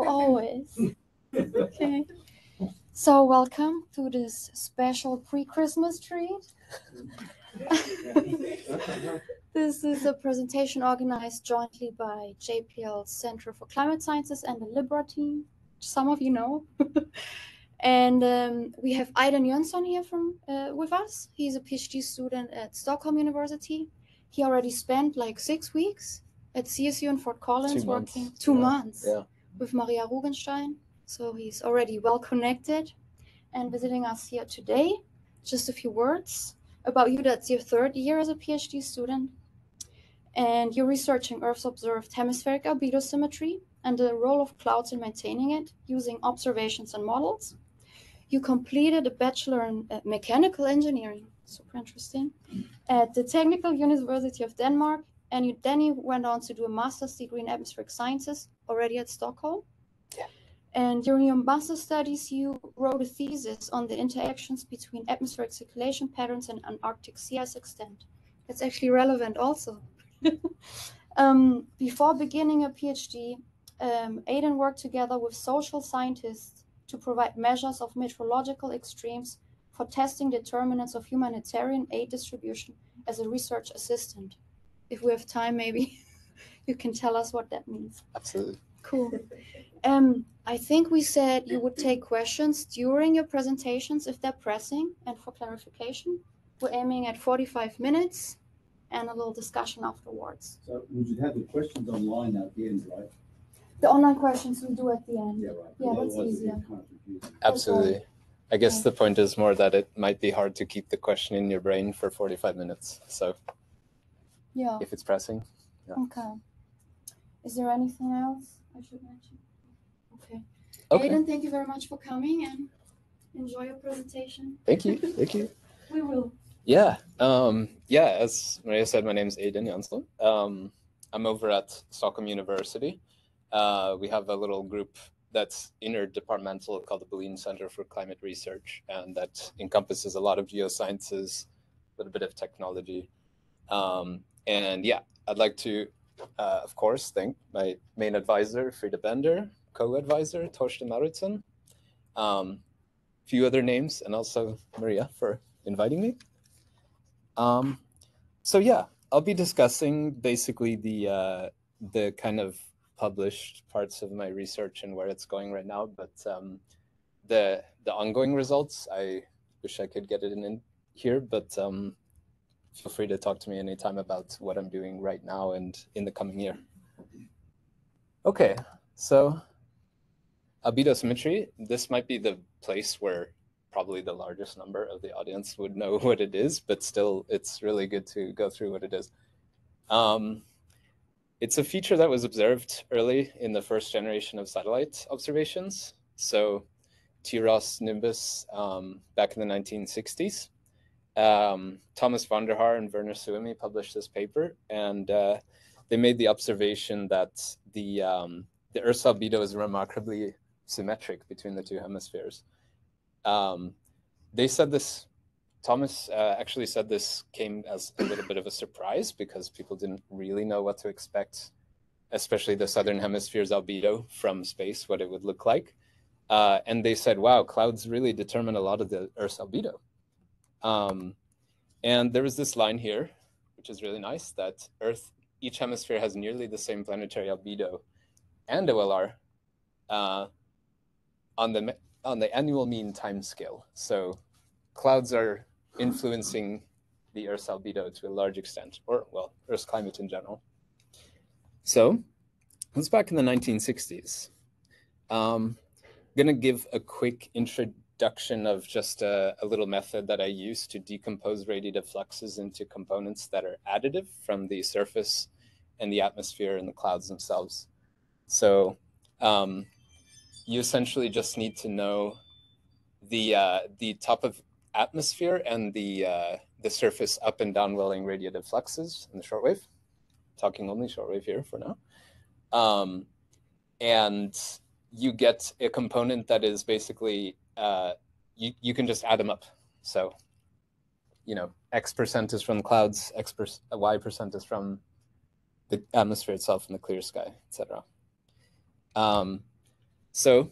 Always. Okay. So welcome to this special pre-Christmas treat. This is a presentation organized jointly by JPL Center for Climate Sciences and the Libra team. Some of you know. And we have Aiden Jönsson here with us. He's a PhD student at Stockholm University. He already spent like 6 weeks at CSU in Fort Collins working 2 months with Maria Rugenstein. So he's already well connected and visiting us here today. Just a few words about you. That's your 3rd year as a PhD student. And you're researching Earth's observed hemispheric albedo symmetry and the role of clouds in maintaining it using observations and models. You completed a bachelor in mechanical engineering, super interesting, at the Technical University of Denmark, and you went on to do a master's degree in atmospheric sciences already at Stockholm. Yeah. And during your master's studies, you wrote a thesis on the interactions between atmospheric circulation patterns and Antarctic sea ice extent. That's actually relevant also. Before beginning a PhD, Aiden worked together with social scientists to provide measures of meteorological extremes for testing determinants of humanitarian aid distribution as a research assistant. If we have time, maybe you can tell us what that means. Absolutely. Cool. I think we said you would take questions during your presentations if they're pressing, and for clarification, we're aiming at 45 minutes and a little discussion afterwards. So we should have the questions online at the end, right? The online questions we do at the end. Yeah, right. Yeah, that's easier. Absolutely. I guess the point is more that it might be hard to keep the question in your brain for 45 minutes. So yeah, if it's pressing. Yeah. Okay. Is there anything else I should mention? Okay. Aiden, thank you very much for coming and enjoy your presentation. Thank you. Thank you. We will. Yeah. As Maria said, my name is Aiden Jönsson. I'm over at Stockholm University. We have a little group that's interdepartmental called the Bolin Center for Climate Research, and that encompasses a lot of geosciences, a little bit of technology. And yeah, I'd like to, of course, thank my main advisor, Frida Bender, co-advisor, Torsten Mauritzen, few other names, and also Maria for inviting me. So yeah, I'll be discussing basically the kind of published parts of my research and where it's going right now, but the ongoing results, I wish I could get it in here, but feel free to talk to me anytime about what I'm doing right now and in the coming year. Okay, so albedo symmetry, this might be the place where probably the largest number of the audience would know what it is, but still it's really good to go through what it is. It's a feature that was observed early in the first generation of satellite observations. So TIROS Nimbus back in the 1960s. Thomas van der Haar and Werner Suomi published this paper, and they made the observation that the Earth's albedo is remarkably symmetric between the two hemispheres. They said this, Thomas actually said this came as a little bit of a surprise because people didn't really know what to expect, especially the southern hemisphere's albedo from space, what it would look like. And they said, wow, clouds really determine a lot of the Earth's albedo. And there was this line here, which is really nice, that each hemisphere has nearly the same planetary albedo and OLR on the annual mean time scale. So clouds are influencing the Earth's albedo to a large extent, or well, Earth's climate in general. So it was back in the 1960s. I'm gonna give a quick introduction of just a little method that I use to decompose radiative fluxes into components that are additive from the surface and the atmosphere and the clouds themselves. So you essentially just need to know the top of atmosphere and the surface up and down welling radiative fluxes in the shortwave. Talking only shortwave here for now. And you get a component that is basically, you can just add them up. So, you know, X% is from clouds, Y% is from the atmosphere itself in the clear sky, etc. So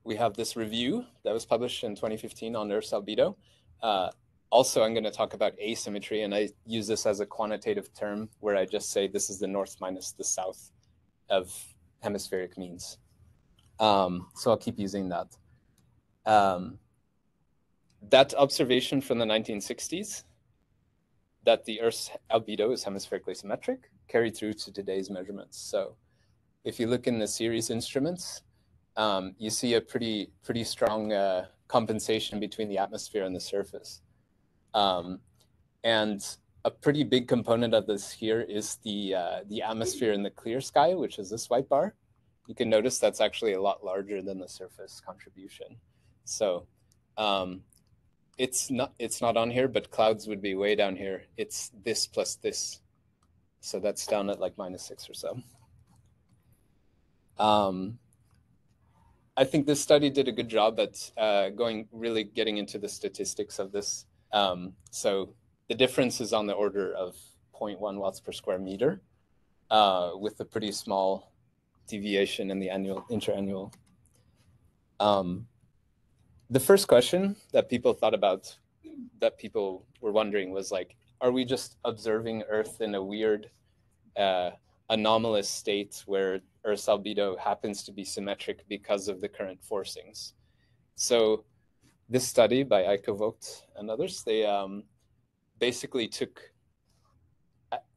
we have this review that was published in 2015 on Earth's albedo. Also, I'm going to talk about asymmetry, and I use this as a quantitative term where I just say this is the north minus the south of hemispheric means. So I'll keep using that. That observation from the 1960s, that the Earth's albedo is hemispherically symmetric, carried through to today's measurements. So if you look in the series instruments, you see a pretty strong compensation between the atmosphere and the surface. And a pretty big component of this here is the atmosphere in the clear sky, which is this white bar. You can notice that's actually a lot larger than the surface contribution. So it's not on here, but clouds would be way down here. It's this plus this. So that's down at like -6 or so. I think this study did a good job at really getting into the statistics of this. So the difference is on the order of 0.1 watts per square meter, with a pretty small deviation in the interannual. The first question that people thought about, that people were wondering, was like, are we just observing Earth in a weird anomalous state where Earth's albedo happens to be symmetric because of the current forcings? So this study by Eike Vogt and others, they basically took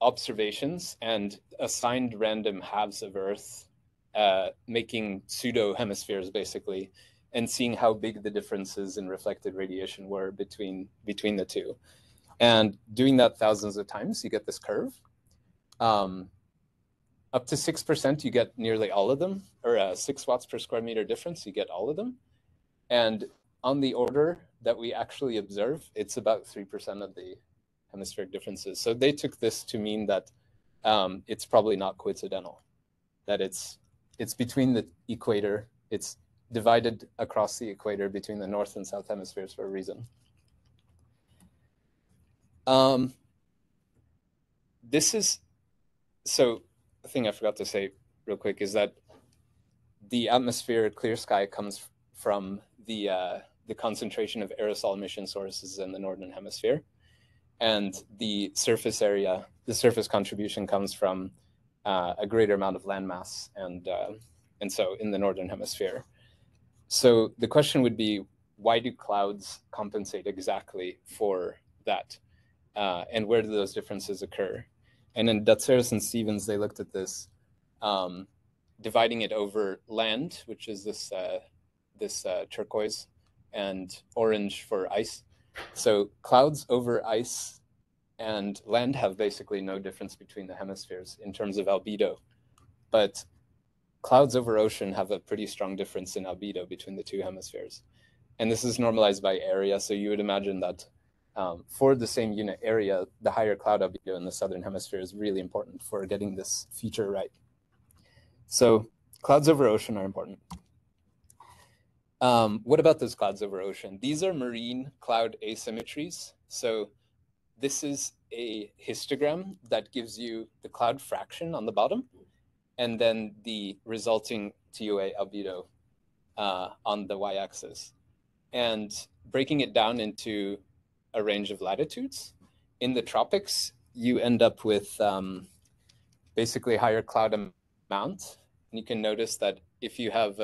observations and assigned random halves of Earth, making pseudo hemispheres basically, and seeing how big the differences in reflected radiation were between the two. And doing that thousands of times, you get this curve. Up to 6%, you get nearly all of them, or 6 watts per square meter difference, you get all of them. And on the order that we actually observe, it's about 3% of the hemispheric differences. So they took this to mean that it's probably not coincidental, that it's between the equator, it's divided across the equator between the north and south hemispheres for a reason. This is, so the thing I forgot to say real quick is that the atmosphere clear sky comes from the concentration of aerosol emission sources in the northern hemisphere, and the surface area, the surface contribution comes from a greater amount of landmass, and so in the northern hemisphere. So the question would be, why do clouds compensate exactly for that, and where do those differences occur? And in Datseris and Stevens, they looked at this, dividing it over land, which is this turquoise, and orange for ice. So clouds over ice and land have basically no difference between the hemispheres in terms of albedo, but clouds over ocean have a pretty strong difference in albedo between the two hemispheres. And this is normalized by area, so you would imagine that for the same unit area, the higher cloud albedo in the southern hemisphere is really important for getting this feature right. So clouds over ocean are important. What about those clouds over ocean? These are marine cloud asymmetries. So this is a histogram that gives you the cloud fraction on the bottom, and then the resulting TOA albedo on the y-axis. And breaking it down into a range of latitudes, in the tropics, you end up with basically higher cloud amount. And you can notice that if you have,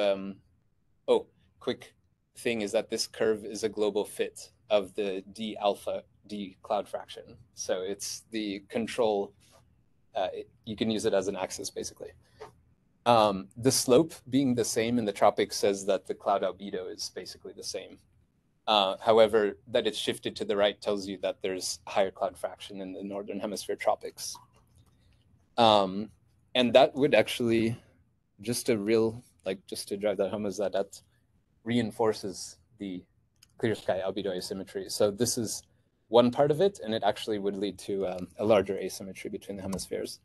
quick thing is that this curve is a global fit of the d alpha d cloud fraction. So it's the control, you can use it as an axis basically. The slope being the same in the tropics says that the cloud albedo is basically the same. However, that it's shifted to the right tells you that there's higher cloud fraction in the northern hemisphere tropics. And that would actually, just to drive that home, is that reinforces the clear sky albedo asymmetry. So this is one part of it, and it actually would lead to a larger asymmetry between the hemispheres.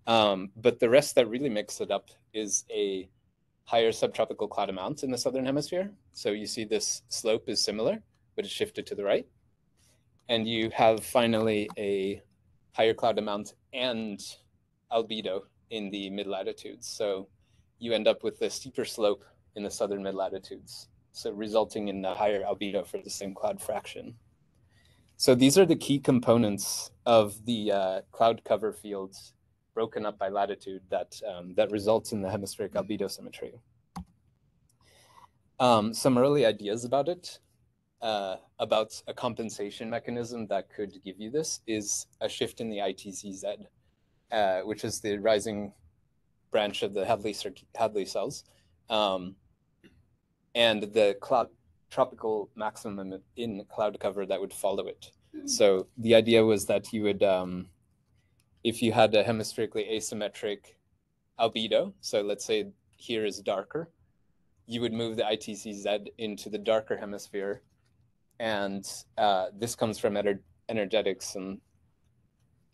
But the rest that really makes it up is a higher subtropical cloud amount in the southern hemisphere. So you see this slope is similar, but it's shifted to the right. And you have finally a higher cloud amount and albedo in the mid latitudes. So you end up with a steeper slope in the southern mid-latitudes, so resulting in a higher albedo for the same cloud fraction. So these are the key components of the cloud cover fields broken up by latitude that, that results in the hemispheric albedo symmetry. Some early ideas about it, about a compensation mechanism that could give you this, is a shift in the ITCZ, which is the rising branch of the Hadley cells, and the tropical maximum in cloud cover that would follow it. So the idea was that you would, if you had a hemispherically asymmetric albedo, so let's say here is darker, you would move the ITCZ into the darker hemisphere. And this comes from energetics and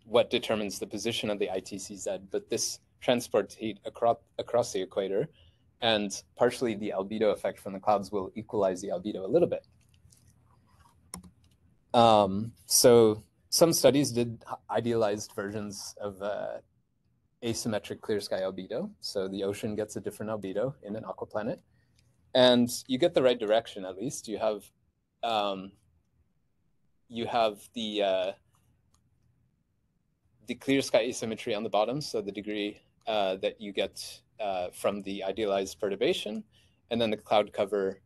what determines the position of the ITCZ, but this transports heat across the equator, and partially the albedo effect from the clouds will equalize the albedo a little bit. So some studies did idealized versions of asymmetric clear sky albedo. So the ocean gets a different albedo in an aquaplanet, and you get the right direction at least. You have the clear sky asymmetry on the bottom, so the degree that you get from the idealized perturbation, and then the cloud cover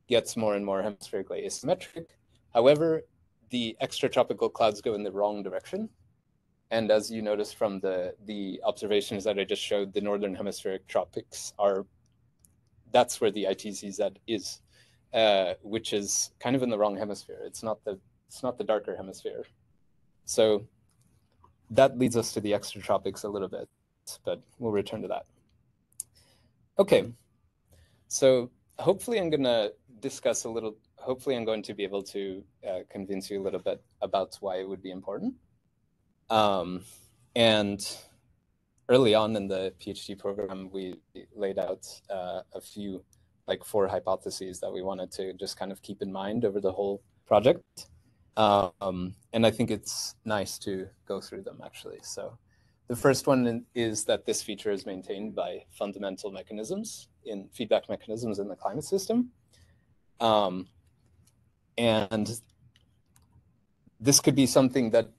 gets more and more hemispherically asymmetric. However, the extratropical clouds go in the wrong direction. And as you notice from the observations that I just showed, the northern hemispheric tropics that's where the ITCZ is, which is kind of in the wrong hemisphere. It's not the darker hemisphere. So that leads us to the extratropics a little bit, but we'll return to that. Okay, so hopefully I'm gonna discuss a little, hopefully I'm going to be able to convince you a little bit about why it would be important. And early on in the PhD program, we laid out a few, like 4 hypotheses that we wanted to just kind of keep in mind over the whole project. And I think it's nice to go through them actually. So the first one is that this feature is maintained by fundamental mechanisms in feedback mechanisms in the climate system. And this could be something that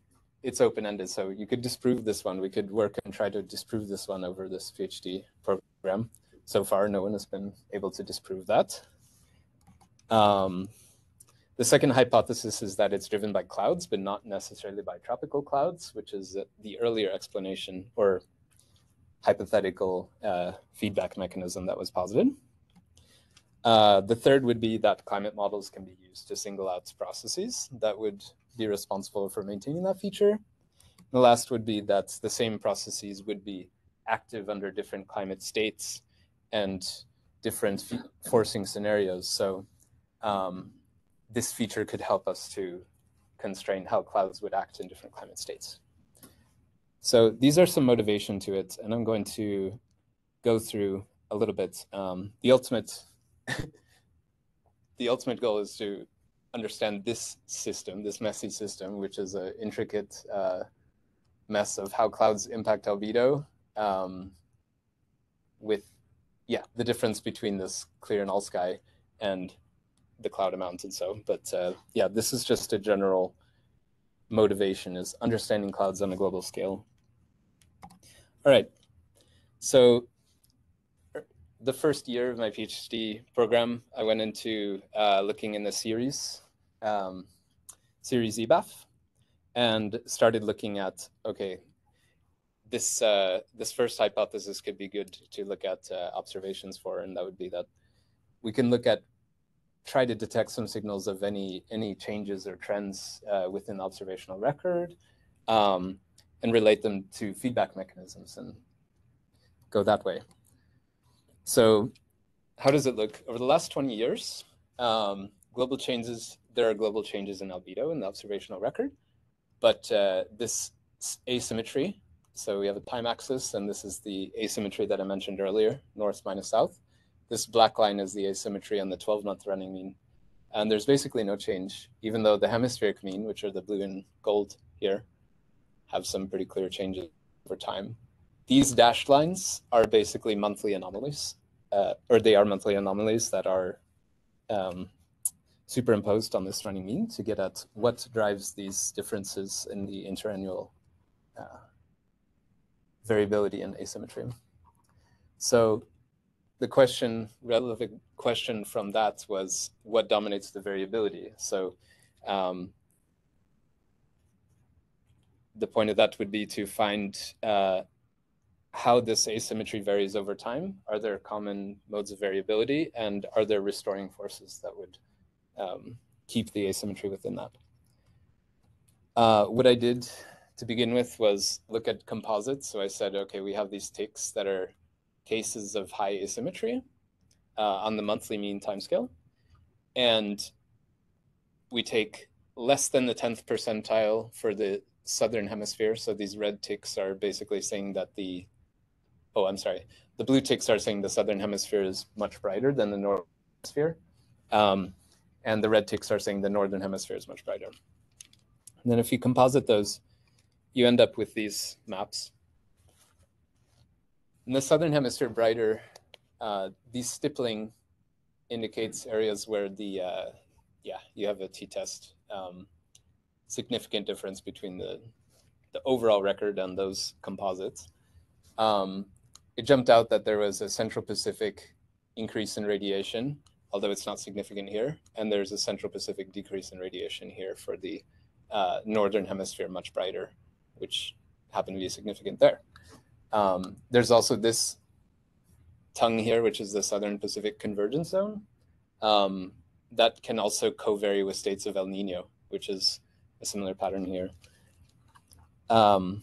it's open-ended, so you could disprove this one. We could work and try to disprove this one over this PhD program. So far, no one has been able to disprove that. The second hypothesis is that it's driven by clouds, but not necessarily by tropical clouds, which is the earlier explanation or hypothetical feedback mechanism that was posited. The third would be that climate models can be used to single out processes that would be responsible for maintaining that feature. The last would be that the same processes would be active under different climate states and different forcing scenarios. So this feature could help us to constrain how clouds would act in different climate states. So these are some motivation to it, and I'm going to go through a little bit. The ultimate goal is to understand this system, this messy system, which is an intricate mess of how clouds impact albedo, with the difference between this clear and all sky and the cloud amount and so. But this is just a general motivation, is understanding clouds on a global scale. All right, so the first year of my PhD program, I went into looking in the series EBAF, and started looking at, okay, this first hypothesis could be good to look at observations for, and that would be that we can try to detect some signals of any changes or trends within the observational record, and relate them to feedback mechanisms and go that way. So how does it look? Over the last 20 years, global changes, there are global changes in albedo in the observational record, but this asymmetry, so we have a time axis, and this is the asymmetry that I mentioned earlier, north minus south. This black line is the asymmetry on the 12-month running mean. And there's basically no change, even though the hemispheric mean, which are the blue and gold here, have some pretty clear changes over time. these dashed lines are basically monthly anomalies, or they are monthly anomalies that are superimposed on this running mean to get at what drives these differences in the interannual variability and asymmetry. So the relevant question from that was, what dominates the variability? So the point of that would be to find how this asymmetry varies over time. Are there common modes of variability, and are there restoring forces that would keep the asymmetry within that? What I did to begin with was look at composites. So I said, okay, we have these ticks that are cases of high asymmetry on the monthly mean timescale. And we take less than the 10th percentile for the southern hemisphere. So these red ticks are basically saying that the blue ticks are saying the southern hemisphere is much brighter than the northern hemisphere. And the red ticks are saying the northern hemisphere is much brighter. And then if you composite those, you end up with these maps. In the southern hemisphere brighter, these stippling indicates areas where the, you have a t-test, significant difference between the overall record and those composites. It jumped out that there was a Central Pacific increase in radiation, although it's not significant here. And there's a Central Pacific decrease in radiation here for the northern hemisphere, much brighter, which happened to be significant there. There's also this tongue here, which is the Southern Pacific Convergence Zone. That can also co-vary with states of El Nino, which is a similar pattern here. And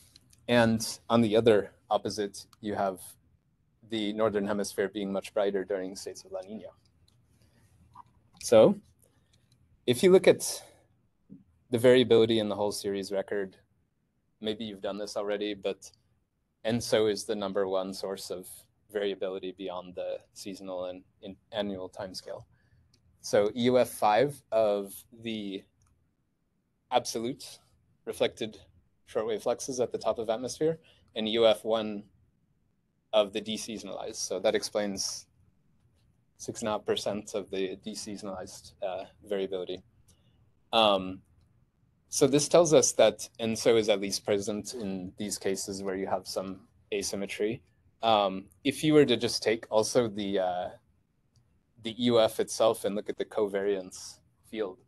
on the other opposite, you have the northern hemisphere being much brighter during states of La Nina. So if you look at the variability in the whole series record, maybe you've done this already, but ENSO is the #1 source of variability beyond the seasonal and annual timescale. So EUF5 of the absolute reflected shortwave fluxes at the top of atmosphere, and EUF1 of the deseasonalized. So that explains 6.5% of the deseasonalized variability. So this tells us that ENSO is at least present in these cases where you have some asymmetry. If you were to just take also the EUF itself and look at the covariance field,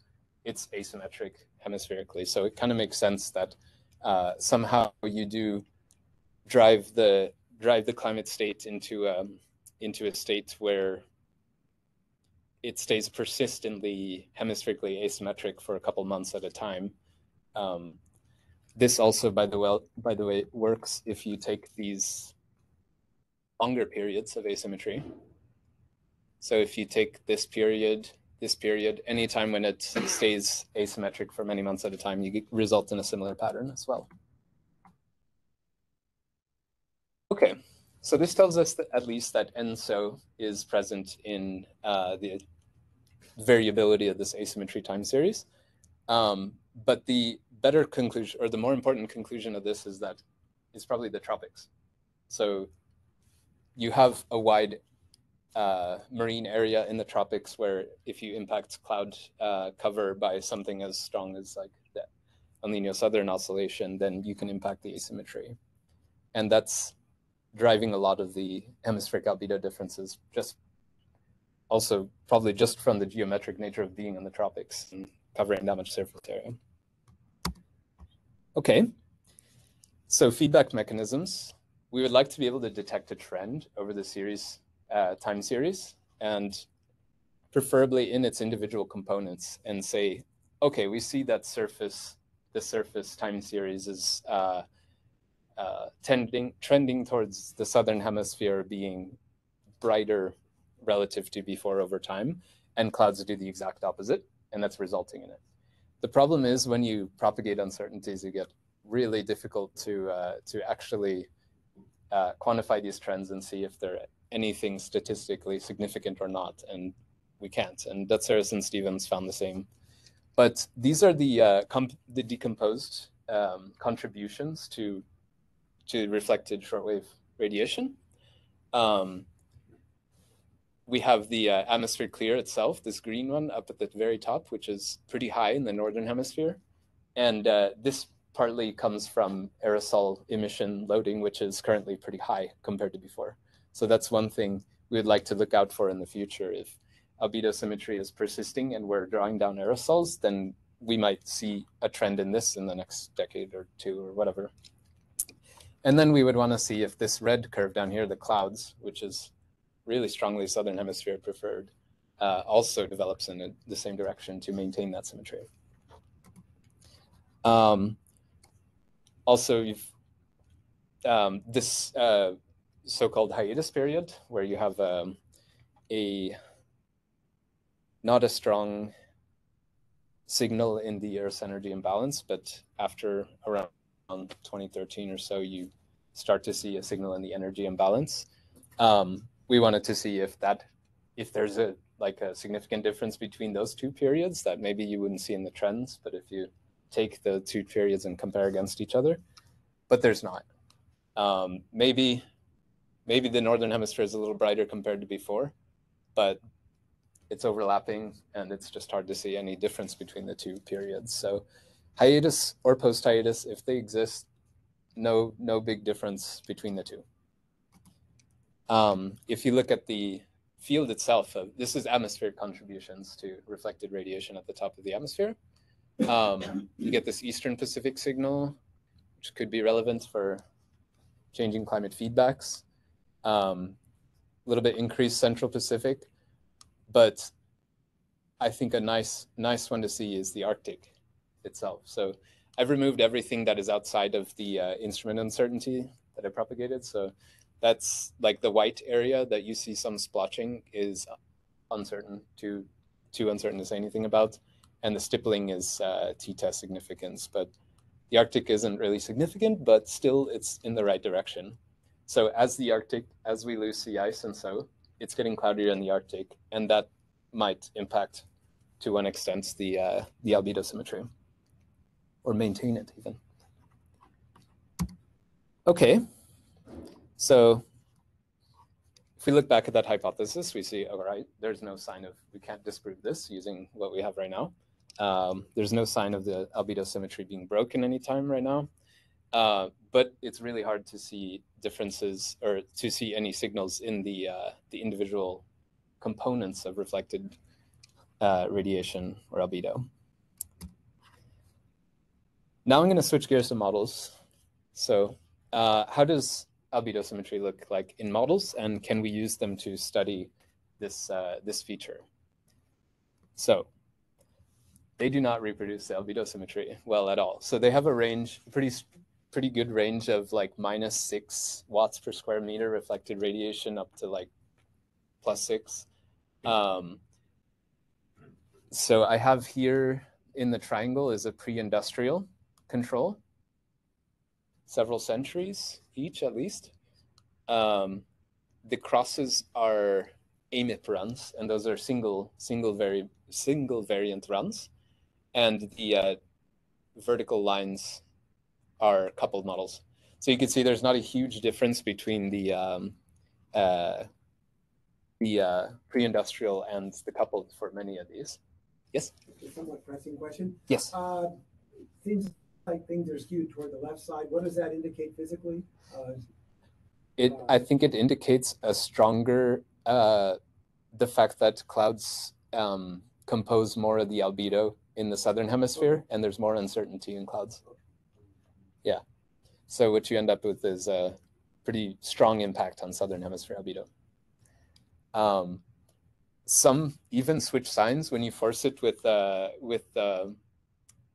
it's asymmetric hemispherically. So it kind of makes sense that somehow you do drive the climate state into a state where it stays persistently hemispherically asymmetric for a couple months at a time. This also, by the way, works if you take these longer periods of asymmetry. So if you take this period, anytime when it stays asymmetric for many months at a time, you result in a similar pattern as well. Okay, so this tells us that at least that ENSO is present in the variability of this asymmetry time series. But the better conclusion, or the more important conclusion of this, is that it's probably the tropics. So you have a wide marine area in the tropics where if you impact cloud cover by something as strong as like the El Nino Southern Oscillation, then you can impact the asymmetry. And that's driving a lot of the hemispheric albedo differences, just also probably just from the geometric nature of being in the tropics and covering that much surface area. Okay, so feedback mechanisms. We would like to be able to detect a trend over the series, time series, and preferably in its individual components, and say, okay, we see that the surface time series is trending towards the southern hemisphere being brighter relative to before over time, and clouds do the exact opposite, and that's resulting in it. The problem is when you propagate uncertainties, you get really difficult to actually quantify these trends and see if they're anything statistically significant or not, and we can't. And Dutzeris and Stevens found the same. But these are the decomposed contributions to reflected shortwave radiation. We have the atmosphere clear itself, this green one up at the very top, which is pretty high in the northern hemisphere. And this partly comes from aerosol emission loading, which is currently pretty high compared to before. So that's one thing we would like to look out for in the future. If albedo symmetry is persisting and we're drawing down aerosols, then we might see a trend in this in the next decade or two or whatever. And then we would want to see if this red curve down here, the clouds, which is really strongly southern hemisphere preferred, also develops in the same direction to maintain that symmetry. Also, you've this so-called hiatus period, where you have not a strong signal in the Earth's energy imbalance, but after around 2013 or so, you start to see a signal in the energy imbalance. We wanted to see if there's a significant difference between those two periods that maybe you wouldn't see in the trends, but if you take the two periods and compare against each other, but there's not. Maybe the northern hemisphere is a little brighter compared to before, but it's overlapping and it's just hard to see any difference between the two periods. So hiatus or post-hiatus, if they exist, no big difference between the two. If you look at the field itself, this is atmospheric contributions to reflected radiation at the top of the atmosphere. You get this Eastern Pacific signal, which could be relevant for changing climate feedbacks. A little bit increased Central Pacific, but I think a nice one to see is the Arctic itself. So I've removed everything that is outside of the instrument uncertainty that I propagated. So that's like the white area that you see some splotching is uncertain, too uncertain to say anything about. And the stippling is t-test significance, but the Arctic isn't really significant, but still it's in the right direction. So as we lose sea ice and so, it's getting cloudier in the Arctic, and that might impact to one extent the albedo symmetry, or maintain it even. Okay, so if we look back at that hypothesis, we see, all right, there's no sign of, we can't disprove this using what we have right now. There's no sign of the albedo symmetry being broken anytime right now. But it's really hard to see differences or to see any signals in the individual components of reflected radiation or albedo. Now I'm going to switch gears to models. So how does albedo symmetry look like in models, and can we use them to study this feature? So they do not reproduce the albedo symmetry well at all. So they have a range, pretty good range of like -6 watts per square meter reflected radiation up to like +6. So I have here in the triangle is a pre-industrial control, several centuries each at least. The crosses are AMIP runs, and those are single variant runs. And the vertical lines are coupled models. So you can see there's not a huge difference between the pre-industrial and the coupled for many of these. Yes? A somewhat pressing question. Yes. Seems like things are skewed toward the left side. What does that indicate physically? I think it indicates a stronger, the fact that clouds compose more of the albedo in the southern hemisphere, and there's more uncertainty in clouds. Yeah. So what you end up with is a pretty strong impact on southern hemisphere albedo. Some even switch signs when you force it with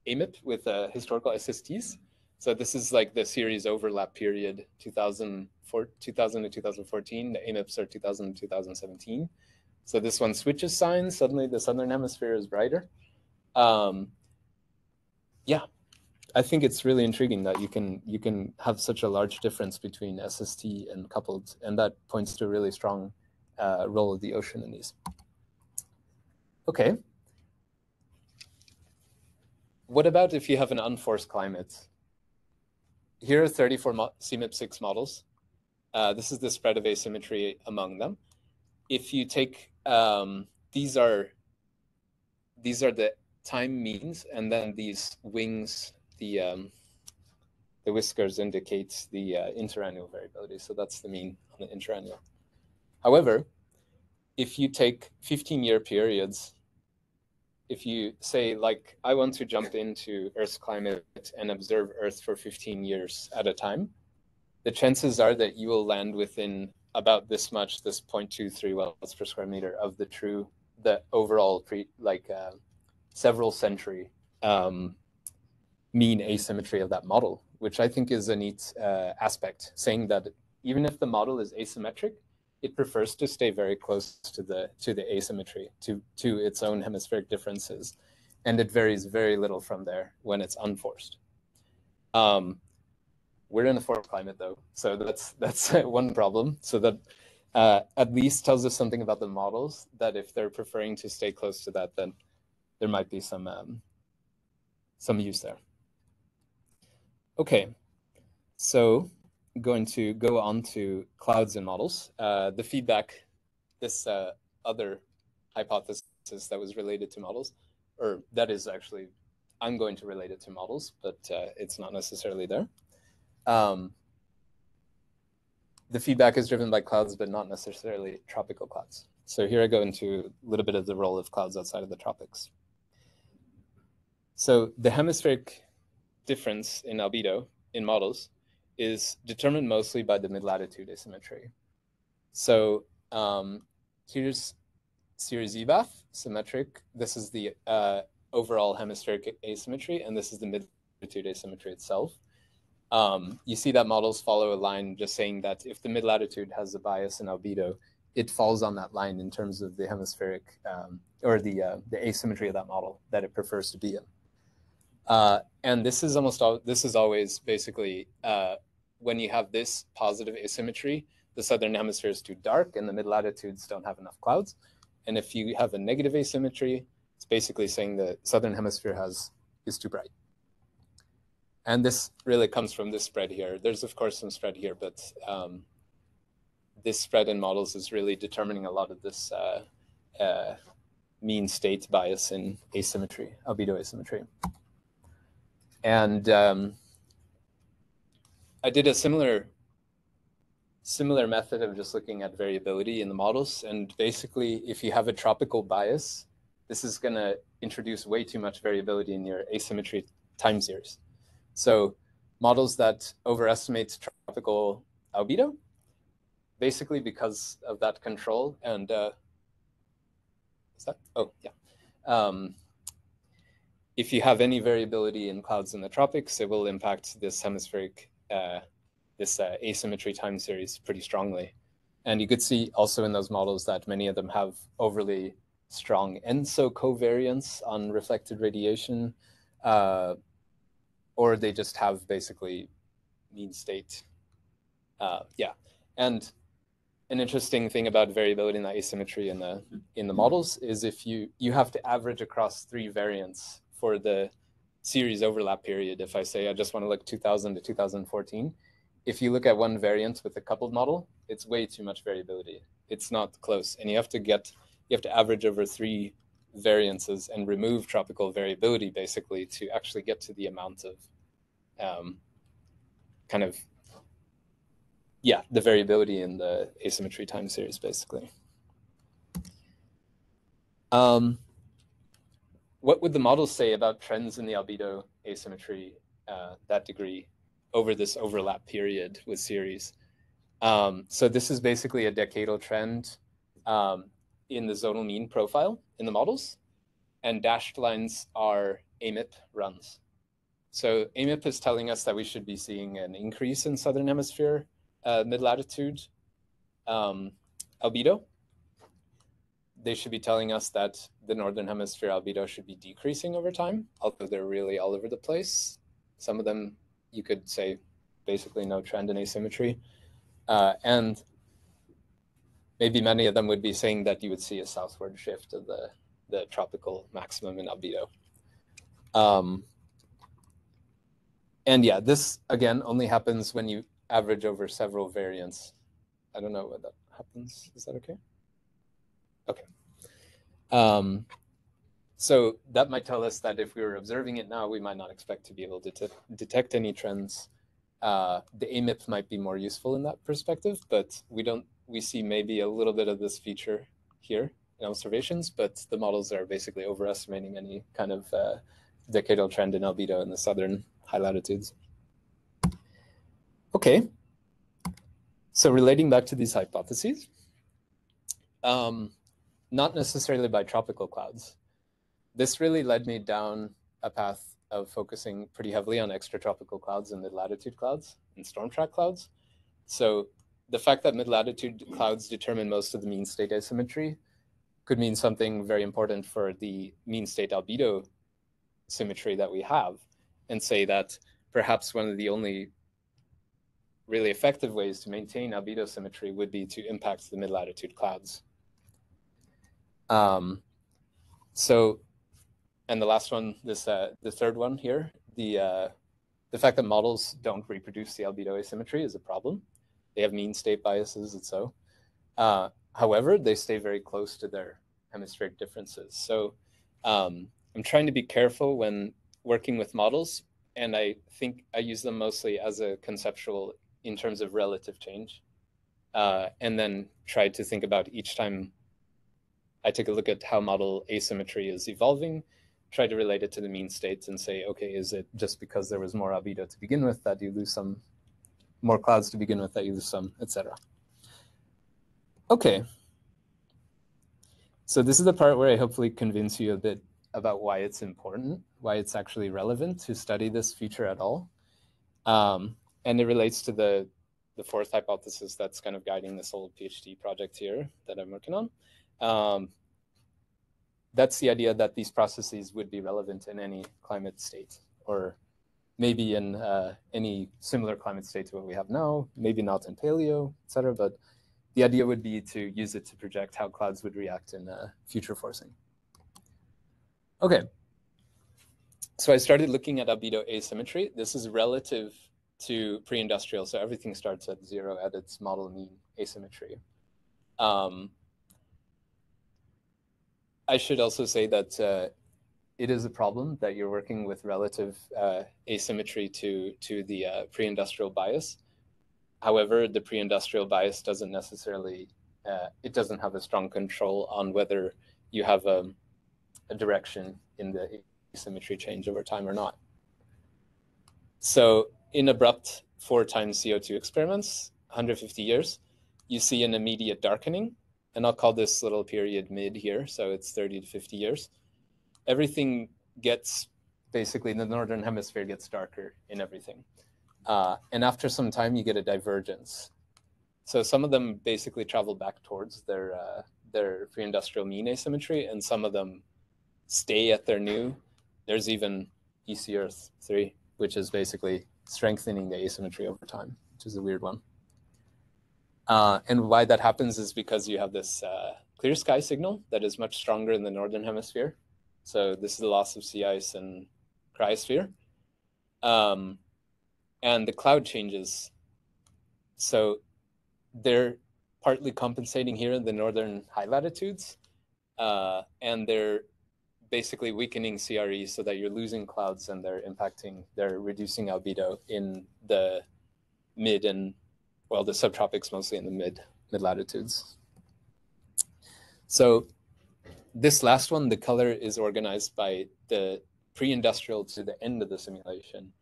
AMIP, with historical SSTs. So this is like the series overlap period, 2000 to 2014. The AMIPs are 2000 to 2017. So this one switches signs. Suddenly the southern hemisphere is brighter. Yeah, I think it's really intriguing that you can have such a large difference between SST and coupled, and that points to a really strong role of the ocean in these. Okay. What about if you have an unforced climate? Here are 34 CMIP6 models. This is the spread of asymmetry among them. If you take, these are the time means, and then these wings, the whiskers indicate the interannual variability. So that's the mean on the interannual. However, if you take 15-year periods, if you say, like, I want to jump into Earth's climate and observe Earth for 15 years at a time, the chances are that you will land within about this much, this 0.23 wells per square meter of the overall several century mean asymmetry of that model, which I think is a neat aspect, saying that even if the model is asymmetric, it prefers to stay very close to the asymmetry, to its own hemispheric differences, and it varies very little from there when it's unforced. We're in a forced climate though, so that's one problem. So that at least tells us something about the models, that if they're preferring to stay close to that, then there might be some use there. Okay, so I'm going to go on to clouds and models. The feedback, this other hypothesis that was related to models, or that is actually, I'm going to relate it to models, but it's not necessarily there. The feedback is driven by clouds, but not necessarily tropical clouds. So here I go into a little bit of the role of clouds outside of the tropics. So the hemispheric difference in albedo in models is determined mostly by the mid-latitude asymmetry. So here's series EBAF, symmetric. This is the overall hemispheric asymmetry, and this is the mid-latitude asymmetry itself. You see that models follow a line just saying that if the mid-latitude has a bias in albedo, it falls on that line in terms of the hemispheric or the asymmetry of that model that it prefers to be in. And this is always basically when you have this positive asymmetry, the southern hemisphere is too dark and the mid-latitudes don't have enough clouds. And if you have a negative asymmetry, it's basically saying the southern hemisphere is too bright. And this really comes from this spread here. There's of course some spread here, but this spread in models is really determining a lot of this mean state bias in asymmetry, albedo asymmetry. And I did a similar method of just looking at variability in the models. And basically, if you have a tropical bias, this is going to introduce way too much variability in your asymmetry time series. So models that overestimate tropical albedo, basically because of that control, and is that? Oh, yeah. If you have any variability in clouds in the tropics, it will impact this hemispheric, asymmetry time series pretty strongly. And you could see also in those models that many of them have overly strong ENSO covariance on reflected radiation, or they just have basically mean state. Yeah, and an interesting thing about variability in the asymmetry in the models is if you have to average across 3 variants for the series overlap period. If I say I just want to look 2000 to 2014, if you look at one variant with a coupled model, it's way too much variability. It's not close, and you have to average over 3 variances and remove tropical variability basically to actually get to the amount of the variability in the asymmetry time series basically. What would the models say about trends in the albedo asymmetry that degree over this overlap period with series? So this is basically a decadal trend in the zonal mean profile in the models, and dashed lines are AMIP runs. So AMIP is telling us that we should be seeing an increase in southern hemisphere mid-latitude albedo. They should be telling us that the northern hemisphere albedo should be decreasing over time, although they're really all over the place. Some of them, you could say, basically no trend in asymmetry. And maybe many of them would be saying that you would see a southward shift of the tropical maximum in albedo. And yeah, this, again, only happens when you average over several variants I don't know what that happens. Is that okay? Okay. So that might tell us that if we were observing it now, we might not expect to be able to detect any trends. The AMIP might be more useful in that perspective, but we see maybe a little bit of this feature here in observations, but the models are basically overestimating any kind of decadal trend in albedo in the southern high latitudes. Okay, so relating back to these hypotheses, not necessarily by tropical clouds. This really led me down a path of focusing pretty heavily on extratropical clouds and mid-latitude clouds and storm track clouds. So the fact that mid-latitude clouds determine most of the mean state asymmetry could mean something very important for the mean state albedo symmetry that we have, and say that perhaps one of the only really effective ways to maintain albedo symmetry would be to impact the mid-latitude clouds. And the last one, the third one here, the fact that models don't reproduce the albedo asymmetry is a problem. They have mean state biases and so. However, they stay very close to their hemispheric differences. So I'm trying to be careful when working with models, and I think I use them mostly as a conceptual in terms of relative change, and then try to think about each time I take a look at how model asymmetry is evolving, try to relate it to the mean states and say, okay, is it just because there was more albedo to begin with that you lose some, more clouds to begin with that you lose some, etc. Okay. So this is the part where I hopefully convince you a bit about why it's important, why it's actually relevant to study this feature at all. And it relates to the fourth hypothesis that's kind of guiding this whole PhD project here that I'm working on. That's the idea that these processes would be relevant in any climate state, or maybe in any similar climate state to what we have now, maybe not in paleo, et cetera, but the idea would be to use it to project how clouds would react in future forcing. Okay, so I started looking at albedo asymmetry. This is relative to pre-industrial, so everything starts at 0 at its model mean asymmetry. I should also say that it is a problem that you're working with relative asymmetry to the pre-industrial bias. However, the pre-industrial bias doesn't necessarily, it doesn't have a strong control on whether you have a direction in the asymmetry change over time or not. So in abrupt 4 times CO2 experiments, 150 years, you see an immediate darkening. And I'll call this little period mid here, so it's 30 to 50 years. Everything gets, basically the northern hemisphere gets darker in everything. And after some time, you get a divergence. So some of them basically travel back towards their pre-industrial mean asymmetry, and some of them stay at their new. There's even EC Earth 3, which is basically strengthening the asymmetry over time, which is a weird one. And why that happens is because you have this clear sky signal that is much stronger in the northern hemisphere. So this is the loss of sea ice and cryosphere. And the cloud changes. So they're partly compensating here in the northern high latitudes. And they're basically weakening CRE so that you're losing clouds and they're reducing albedo in the mid and, well, the subtropics mostly in the mid latitudes. So this last one, the color is organized by the pre-industrial to the end of the simulation.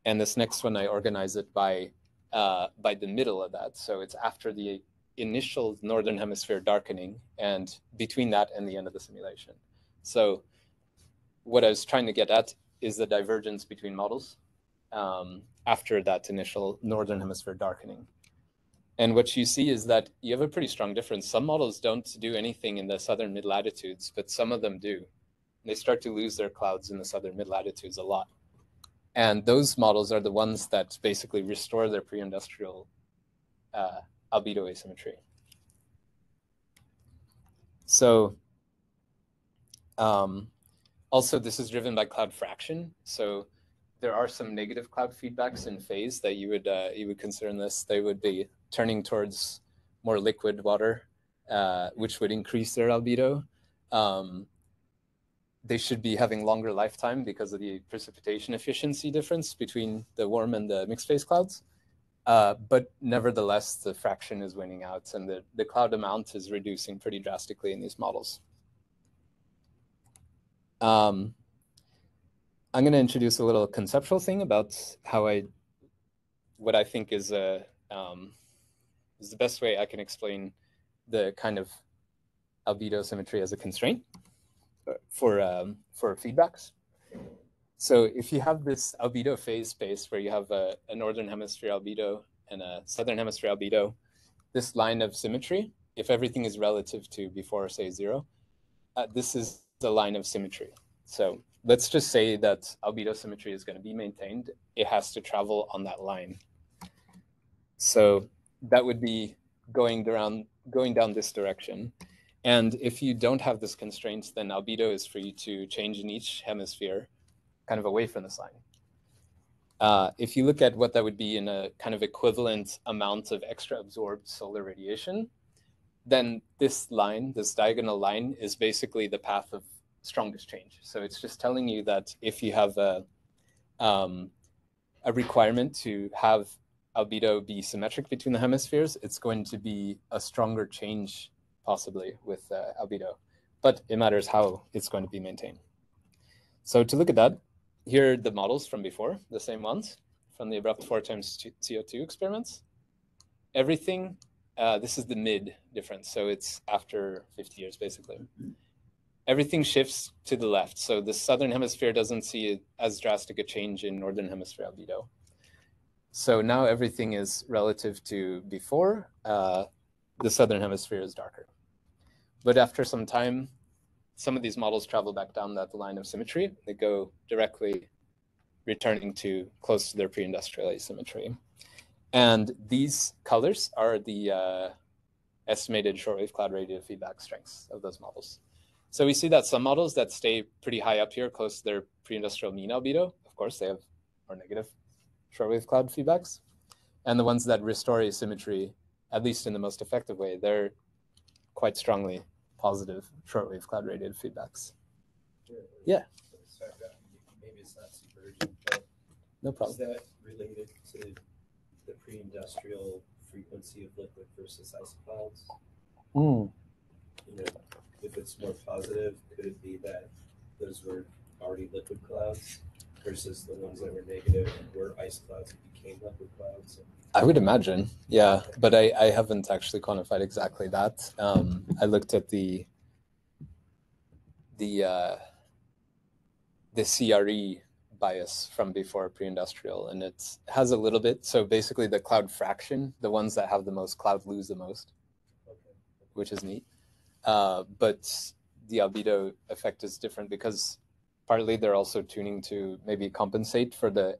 And this next one, I organize it by the middle of that. So it's after the initial northern hemisphere darkening and between that and the end of the simulation. So what I was trying to get at is the divergence between models after that initial northern hemisphere darkening. And what you see is that you have a pretty strong difference. Some models don't do anything in the southern mid-latitudes, but some of them do. They start to lose their clouds in the southern mid-latitudes a lot. And those models are the ones that basically restore their pre-industrial albedo asymmetry. So also, this is driven by cloud fraction. So there are some negative cloud feedbacks in phase that you would consider in this. They would be turning towards more liquid water, which would increase their albedo. They should be having longer lifetime because of the precipitation efficiency difference between the warm and the mixed phase clouds. But nevertheless, the fraction is winning out, and the cloud amount is reducing pretty drastically in these models. I'm going to introduce a little conceptual thing about what I think is the best way I can explain the kind of albedo symmetry as a constraint for feedbacks. So if you have this albedo phase space where you have a northern hemisphere albedo and a southern hemisphere albedo, this line of symmetry, if everything is relative to before, say, 0, this is the line of symmetry. So let's just say that albedo symmetry is going to be maintained. It has to travel on that line. So that would be going down this direction. And if you don't have this constraint, then albedo is free to change in each hemisphere, kind of away from this line. If you look at what that would be in a kind of equivalent amount of extra absorbed solar radiation, then this line, this diagonal line, is basically the path of strongest change. So it's just telling you that if you have a requirement to have albedo be symmetric between the hemispheres, it's going to be a stronger change possibly with albedo, but it matters how it's going to be maintained. So to look at that, here are the models from before, the same ones from the abrupt 4 times CO2 experiments. Everything, this is the mid difference, so it's after 50 years basically. Everything shifts to the left, so the southern hemisphere doesn't see as drastic a change in northern hemisphere albedo. So now everything is relative to before. The southern hemisphere is darker. But after some time, some of these models travel back down that line of symmetry. They go directly returning to close to their pre-industrial asymmetry. And these colors are the estimated shortwave cloud radiative feedback strengths of those models. So we see that some models that stay pretty high up here, close to their pre-industrial mean albedo, of course, they have more negative shortwave cloud feedbacks. And the ones that restore asymmetry, at least in the most effective way, they're quite strongly positive shortwave cloud radiative feedbacks. Yeah. Sorry, maybe it's not super urgent, but no problem. Is that related to the pre-industrial frequency of liquid versus ice clouds? Mm. You know, if it's more positive, could it be that those were already liquid clouds versus the ones that were negative were ice clouds and became liquid clouds? I would imagine, yeah, but I haven't actually quantified exactly that. I looked at the CRE bias from before pre-industrial, and it has a little bit. So basically the cloud fraction, the ones that have the most cloud lose the most, which is neat. But the albedo effect is different because partly they're also tuning to maybe compensate for the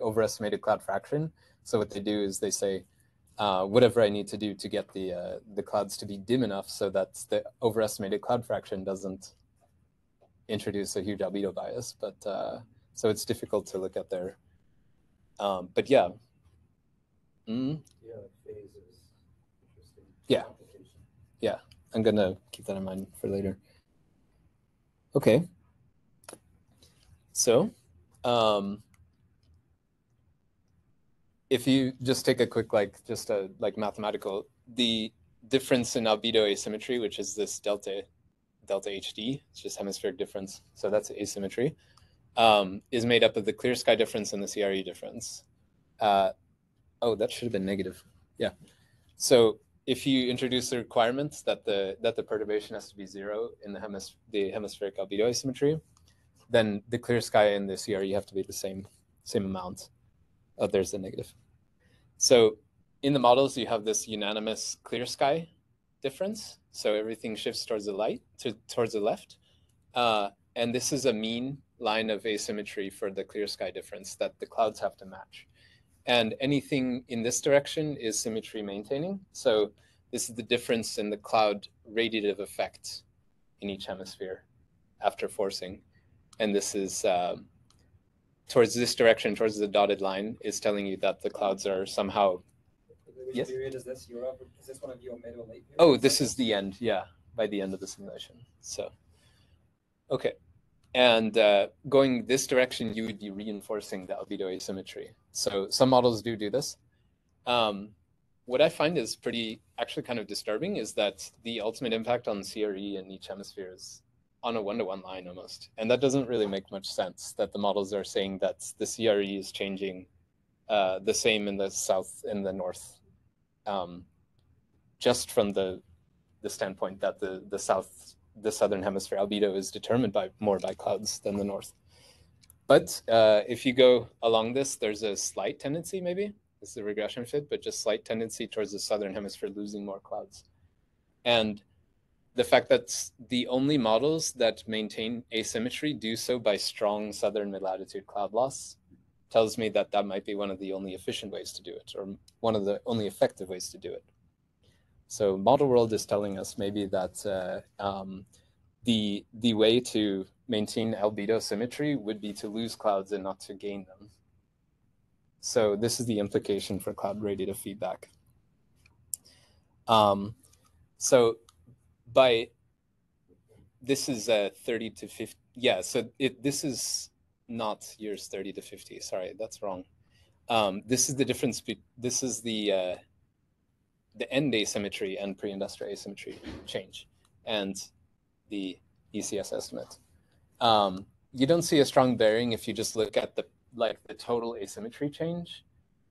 overestimated cloud fraction. So what they do is they say, whatever I need to do to get the clouds to be dim enough so that the overestimated cloud fraction doesn't introduce a huge albedo bias. But so it's difficult to look at there. But yeah. Mm. Yeah, phase is interesting. Yeah. Yeah, I'm going to keep that in mind for later. Okay. So if you just take a quick, mathematical, the difference in albedo asymmetry, which is this delta HD, it's just hemispheric difference. So that's asymmetry, is made up of the clear sky difference and the CRE difference. Oh, that should have been negative. Yeah. So if you introduce the requirement that the perturbation has to be 0 in the hemispheric albedo asymmetry, then the clear sky and the CRE have to be the same amount. Oh, there's the negative. So in the models, you have this unanimous clear sky difference. So everything shifts towards the towards the left. And this is a mean line of asymmetry for the clear sky difference that the clouds have to match. And anything in this direction is symmetry maintaining. So this is the difference in the cloud radiative effect in each hemisphere after forcing. And this is towards this direction, towards the dotted line, is telling you that the clouds are somehow Which Yes? period is this? Europe? Is this one of your mid or late periods? Oh, this is the end. Yeah, by the end of the simulation. So, okay. And going this direction, you would be reinforcing the albedo asymmetry. So some models do this. What I find is actually kind of disturbing is that the ultimate impact on CRE in each hemisphere is on a one-to-one line almost. And that doesn't really make much sense, that the models are saying that the CRE is changing the same in the south and the north, just from the standpoint that the southern hemisphere albedo is determined more by clouds than the north. But if you go along this, there's a slight tendency, maybe, it's the regression fit, but just slight tendency towards the southern hemisphere losing more clouds. And the fact that the only models that maintain asymmetry do so by strong southern mid-latitude cloud loss tells me that that might be one of the only efficient ways to do it, or one of the only effective ways to do it. So model world is telling us maybe that the way to maintain albedo symmetry would be to lose clouds and not to gain them. So this is the implication for cloud radiative feedback. So this is 30 to 50. Yeah, so this is not years 30 to 50. Sorry, that's wrong. This is the difference. This is the end asymmetry and pre-industrial asymmetry change, and the ECS estimate. You don't see a strong bearing if you just look at the total asymmetry change,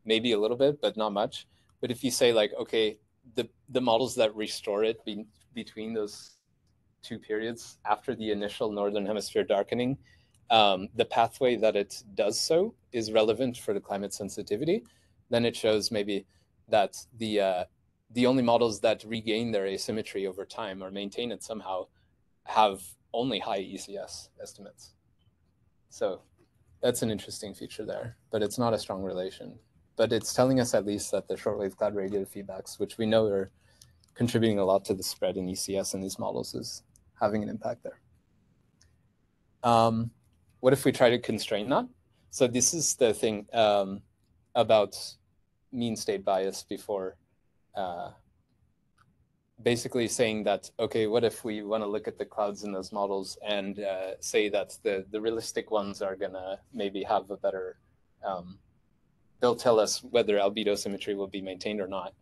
maybe a little bit, but not much. But if you say like, okay, the models that restore it between those two periods after the initial northern hemisphere darkening, the pathway that it does so is relevant for the climate sensitivity, then it shows maybe that the only models that regain their asymmetry over time or maintain it somehow have only high ECS estimates. So that's an interesting feature there, but it's not a strong relation. But it's telling us at least that the shortwave cloud radiative feedbacks, which we know are contributing a lot to the spread in ECS in these models, is having an impact there. What if we try to constrain that? So this is the thing about mean state bias before basically saying that, okay, what if we want to look at the clouds in those models and say that the realistic ones are going to maybe have a better, they'll tell us whether albedo symmetry will be maintained or not.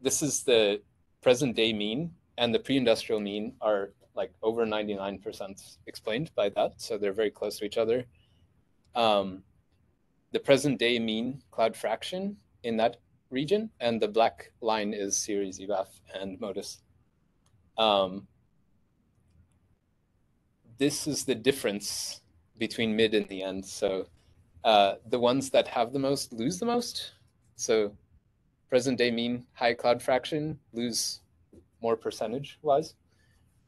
This is the present day mean, and the pre-industrial mean are like over 99% explained by that. So they're very close to each other. The present day mean cloud fraction in that region, and the black line is series EVAF and MODIS. This is the difference between mid and the end. So the ones that have the most lose the most. So present day mean high cloud fraction lose more percentage wise.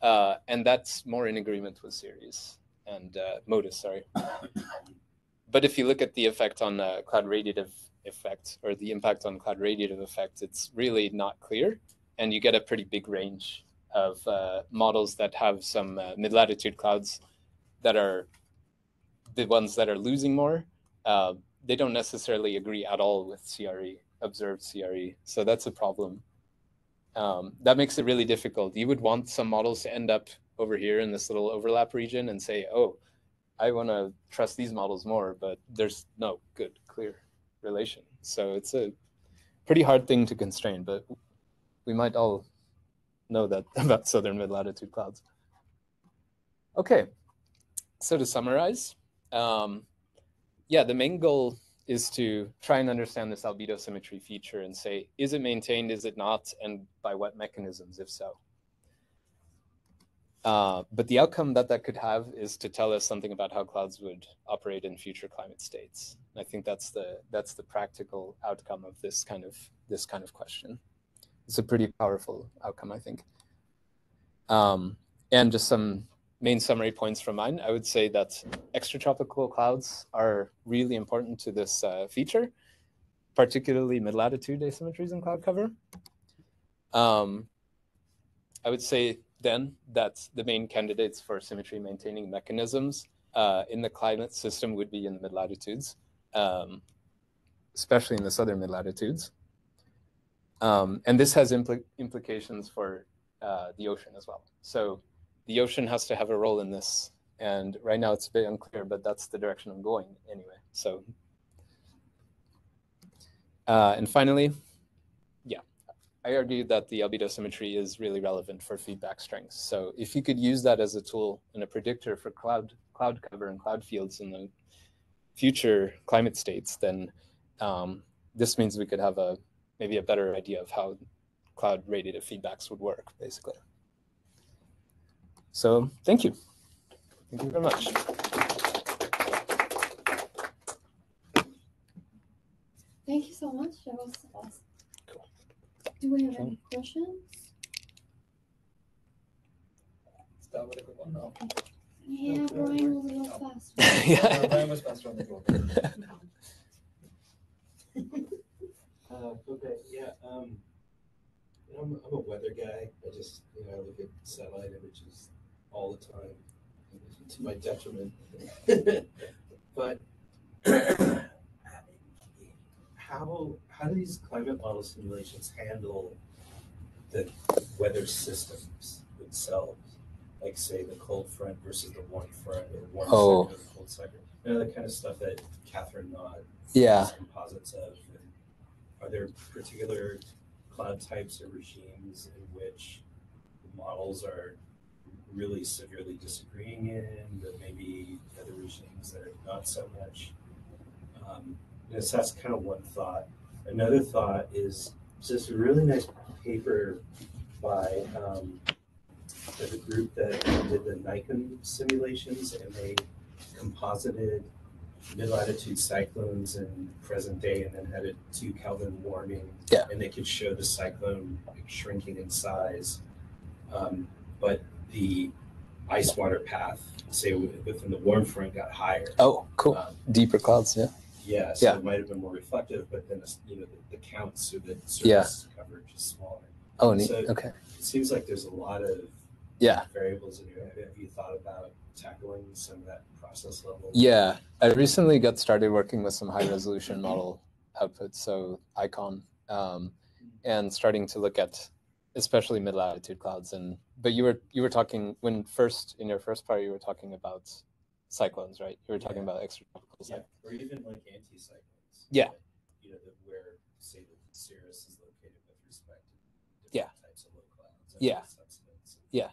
And that's more in agreement with series and MODIS, sorry. But if you look at the effect on cloud radiative effect, or the impact on cloud radiative effect, it's really not clear. And you get a pretty big range of models that have some mid-latitude clouds that are the ones that are losing more. They don't necessarily agree at all with CRE, observed CRE. So that's a problem. That makes it really difficult. You would want some models to end up over here in this little overlap region and say, oh, I want to trust these models more, but there's no good, clear relation. So it's a pretty hard thing to constrain, but we might all know that about southern mid-latitude clouds. Okay, so to summarize, yeah, the main goal is to try and understand this albedo symmetry feature and say, is it maintained, is it not, and by what mechanisms, if so? But the outcome that could have is to tell us something about how clouds would operate in future climate states. And I think that's the practical outcome of this kind of question. It's a pretty powerful outcome, I think. And just some main summary points from mine. I would say that extratropical clouds are really important to this feature, particularly mid-latitude asymmetries in cloud cover. I would say then that the main candidates for symmetry maintaining mechanisms in the climate system would be in the mid-latitudes, especially in the southern mid-latitudes. And this has implications for the ocean as well. So the ocean has to have a role in this. And right now it's a bit unclear, but that's the direction I'm going anyway. So, and finally, yeah, I argued that the albedo symmetry is really relevant for feedback strengths. So if you could use that as a tool and a predictor for cloud cover and cloud fields in the future climate states, then this means we could have maybe a better idea of how cloud radiative feedbacks would work, basically. So thank you. Thank you very much. Thank you so much. That was awesome. Cool. Do we have any questions? Start with a quick one now. Yeah, Brian was a little fast. Yeah. Brian was faster on the draw. Okay, yeah. I'm a weather guy. I look at satellite images all the time, to my detriment. But how do these climate model simulations handle the weather systems themselves? Like, say, the cold front versus the warm front, or warm sector or the cold sector. The kind of stuff that Catherine Nod Yeah. composites of. And are there particular cloud types or regimes in which the models are really severely disagreeing in, but maybe other regimes that are not so much? So that's kind of one thought. Another thought is just a really nice paper by the group that did the Nikon simulations, and they composited mid-latitude cyclones in present day and then had a 2 Kelvin warming. Yeah. And they could show the cyclone shrinking in size. But the ice water path, say within the warm front, got higher. Oh, cool. Deeper clouds, yeah. Yeah, so Yeah. it might have been more reflective, but then the counts or the surface Yeah. coverage is smaller. Oh, neat. So Okay. it seems like there's a lot of Yeah. variables in here. Have you thought about tackling some of that process level? Yeah. I recently got started working with some high resolution model outputs, so ICON, and starting to look at especially mid latitude clouds. But you were talking in your first part, you were talking about cyclones, right? You were talking about extratropical cyclones. Or even like anticyclones. Yeah. Where, say, the cirrus is located with respect to Yeah. different types of low clouds. Yeah. Substance. Yeah.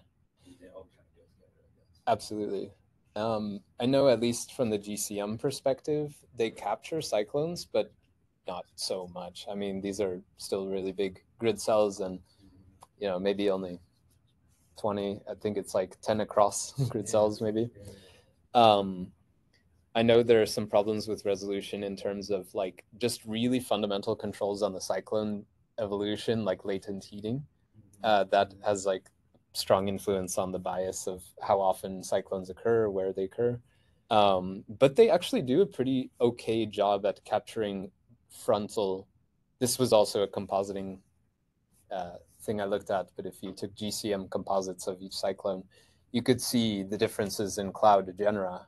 They all kind of go together, I guess. Absolutely. I know, at least from the GCM perspective, they capture cyclones, but not so much. I mean, these are still really big grid cells, and maybe only 20. I think it's like 10 across grid cells, maybe. I know there are some problems with resolution in terms of like just really fundamental controls on the cyclone evolution, like latent heating. That has like strong influence on the bias of how often cyclones occur, where they occur. But they actually do a pretty okay job at capturing frontal. This was also a compositing thing I looked at, but if you took GCM composites of each cyclone, you could see the differences in cloud genera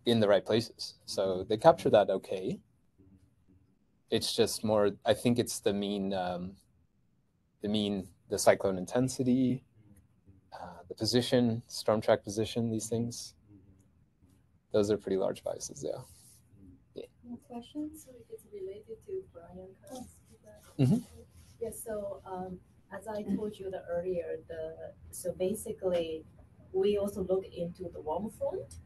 in the right places. So they capture that okay. It's just more, I think it's the mean, the cyclone intensity, the position, storm track position, these things. Those are pretty large biases, yeah. More questions? So it's related to Brian. Mhm. Yeah, so as I told you earlier, so basically we also look into the warm front,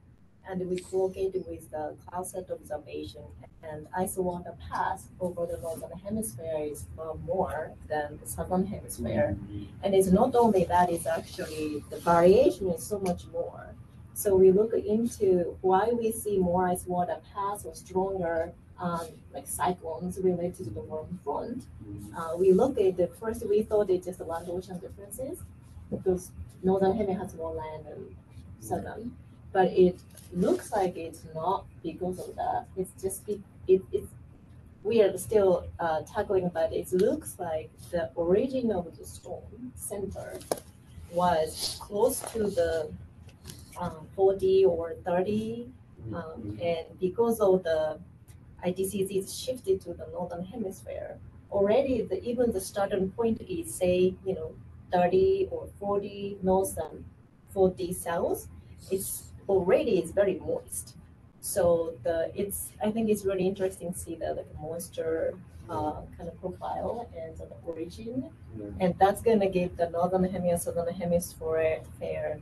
and we correlate with the cloud set observation, and ice water path over the northern hemisphere is far more than the southern hemisphere. And it's not only that, it's actually the variation is so much more. So we look into why we see more ice water paths or stronger like cyclones related to the warm front. We look at first we thought it's just land ocean differences because northern hemisphere has more land than southern, but it looks like it's not because of that. It's just we are still tackling, but it looks like the origin of the storm center was close to the 40 or 30, and because of the IDCs shifted to the northern hemisphere, already even the starting point is say, 30 or 40 north and 40 south, it's very moist. So I think it's really interesting to see the moisture kind of profile and the origin, and that's gonna give the northern hemisphere, southern hemisphere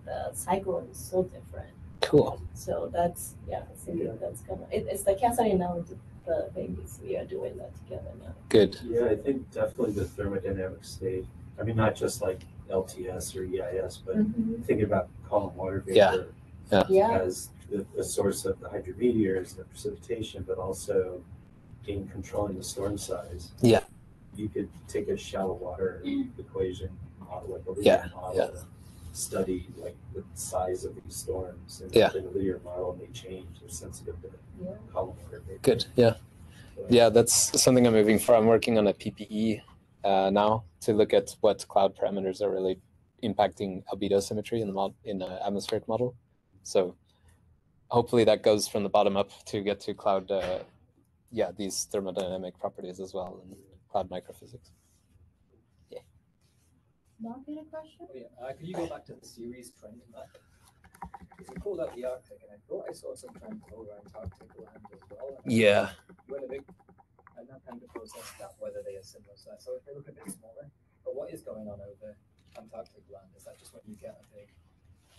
the cycle is so different. Cool. So that's I think that's it's the Catherine now the babies we are doing that together now. Good. Yeah, I think definitely the thermodynamic state. I mean, not just like LTS or EIS, but thinking about column water vapor as the source of the hydrometeors, the precipitation, but also in controlling the storm size. Yeah. You could take a shallow water equation model, like a linear model, study like the size of these storms, and the linear model may change. They're sensitive to column water vapor. Good. Yeah. Yeah, that's something I'm moving for. I'm working on a PPE now to look at what cloud parameters are really impacting albedo symmetry in the atmospheric model. So hopefully that goes from the bottom up to get to cloud, these thermodynamic properties as well in cloud microphysics. Yeah. Mark, you had a question? Oh, yeah. Could you go back to the series trend map? Because you pulled out the Arctic, and I thought I saw some trends over Antarctic land as well. Yeah. I'm not trying to process that whether they are similar size. So if they look a bit smaller, but what is going on over Antarctic land? Is that just when you get a big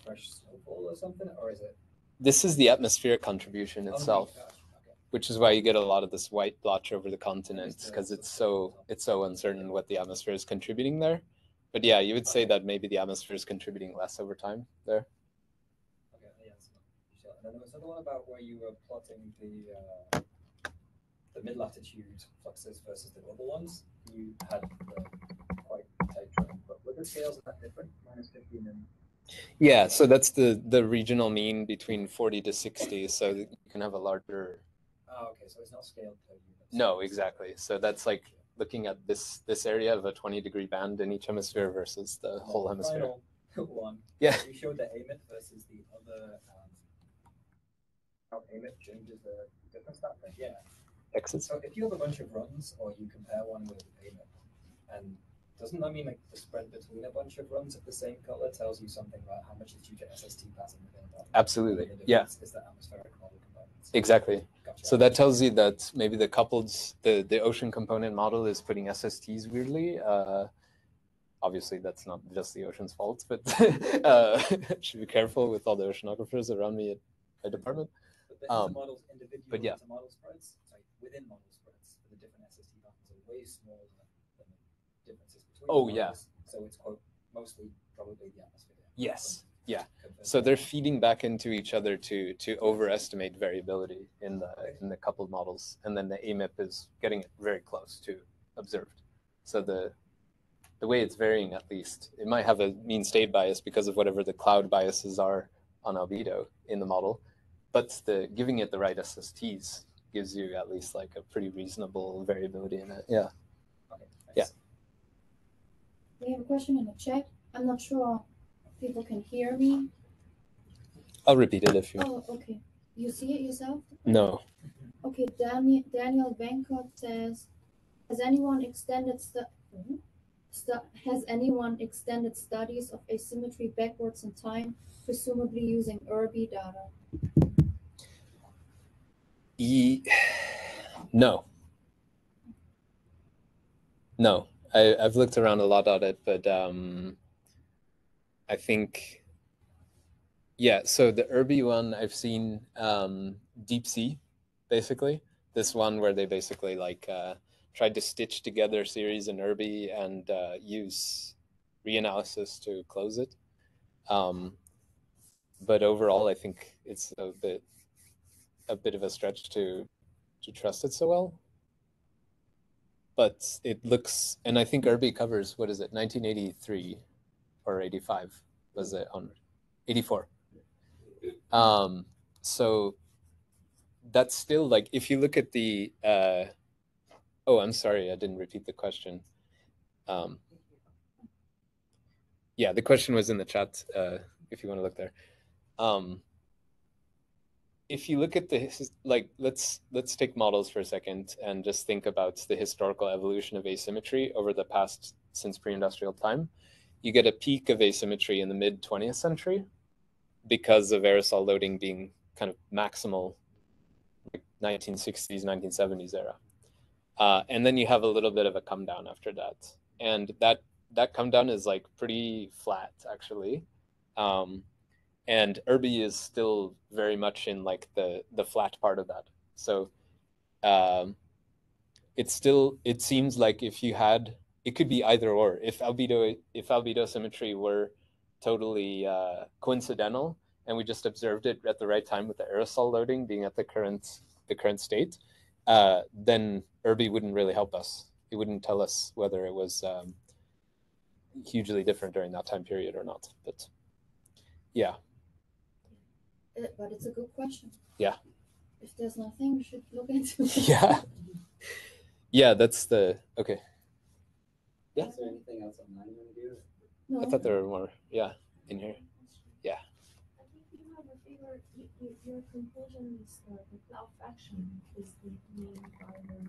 fresh snowfall or something, or is it? This is the atmospheric contribution itself, which is why you get a lot of this white blotch over the continent, because it's so uncertain what the atmosphere is contributing there. But yeah, you would say that maybe the atmosphere is contributing less over time there. Okay, yeah, that's not sure. And then there was another one about where you were plotting the mid-latitude fluxes versus the global ones. You had quite tight trend, but were the scales that different? -15 and yeah, so that's the regional mean between 40 to 60, so you can have a larger. Oh, okay, so it's not scaled per unit. No, exactly. So that's like looking at this area of a 20-degree band in each hemisphere versus the whole hemisphere. Final one. Yeah. You showed the AMIT versus the other. How AMIT changes the difference that thing. Yeah. Exits. So if you have a bunch of runs, or you compare one with AMIT, and doesn't that mean like the spread between a bunch of runs of the same color tells you something about how much did you get SST passing within that? Absolutely. Yeah. Is the atmospheric model components. Exactly. Gotcha. So that tells you that maybe the the ocean component model is putting SSTs weirdly. Obviously, that's not just the ocean's fault, but should be careful with all the oceanographers around me at my department. But the models individual model spreads, within model spreads for the different SST patterns are way smaller than the differences between models. So it's mostly probably the atmosphere. Yes. Yeah. So they're feeding back into each other to overestimate variability in the coupled models, and then the AMIP is getting it very close to observed. So the way it's varying, at least, it might have a mean state bias because of whatever the cloud biases are on albedo in the model, but giving it the right SSTs gives you at least like a pretty reasonable variability in it. Yeah. Okay, yeah. We have a question in the chat. I'm not sure if people can hear me. I'll repeat it if you. Oh, okay. You see it yourself? No. Okay. Daniel Bankert says, has anyone extended studies of asymmetry backwards in time, presumably using ERBI data? No. No, I've looked around a lot on it, but I think, so the ERBI one I've seen deep sea, basically. This one where they basically tried to stitch together series in ERBI and use reanalysis to close it. But overall, I think it's a bit of a stretch to trust it so well. But it looks, and I think ERBI covers, 1983 or 85 was it on 84. So that's still if you look at the, oh, I'm sorry, I didn't repeat the question. The question was in the chat, if you want to look there. if you look at let's take models for a second and just think about the historical evolution of asymmetry over the past since pre-industrial time. You get a peak of asymmetry in the mid 20th century because of aerosol loading being kind of maximal, like 1960s, 1970s era. And then you have a little bit of a come down after that. And that come down is like pretty flat, actually. And Irby is still very much in like the flat part of that. So it seems like if you had, it could be either or. If albedo symmetry were totally coincidental and we just observed it at the right time with the aerosol loading being at the current state, then Irby wouldn't really help us. It wouldn't tell us whether it was hugely different during that time period or not. But yeah. But it's a good question. Yeah. If there's nothing, we should look into it. Yeah. Yeah, that's the, okay. Yeah. Is there anything else online you want to do? No. I thought there were more, yeah, in here. Yeah. I think you have a figure, your conclusion is the cloud fraction is the main driver.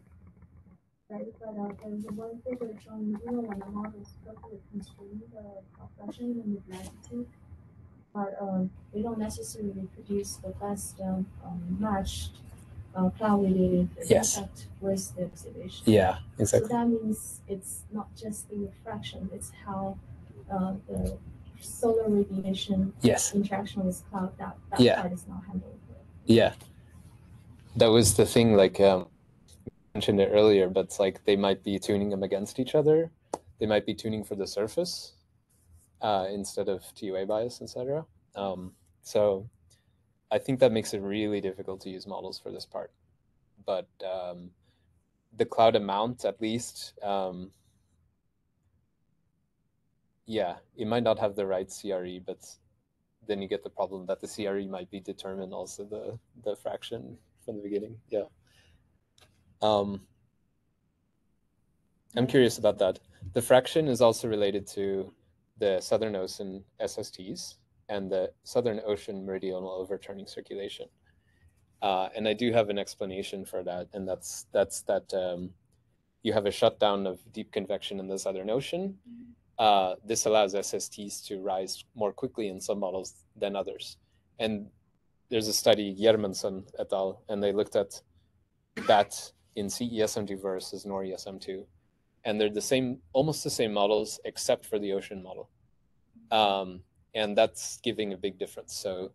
Right, but there's one figure showing real when the model is perfectly constrained the cloud fraction and the latitude. But they don't necessarily produce the best matched cloud-related Yes. effect with the observation. Yeah, exactly. So that means it's not just the refraction, it's how the solar radiation Yes. interaction with cloud, that Yeah. part is not handled. Yeah. That was the thing, like, I mentioned it earlier, but it's like they might be tuning them against each other. They might be tuning for the surface instead of TUA bias, etc. So I think that makes it really difficult to use models for this part. But the cloud amount, at least, yeah, it might not have the right CRE, but then you get the problem that the CRE might be determined also the fraction from the beginning. Yeah. I'm curious about that. The fraction is also related to the Southern Ocean SSTs and the Southern Ocean meridional overturning circulation. And I do have an explanation for that, and that's that you have a shutdown of deep convection in the Southern Ocean. This allows SSTs to rise more quickly in some models than others. And there's a study, Jermensson et al., and they looked at that in CESM2 versus NORESM2. And they're the same, almost the same models, except for the ocean model. And that's giving a big difference. So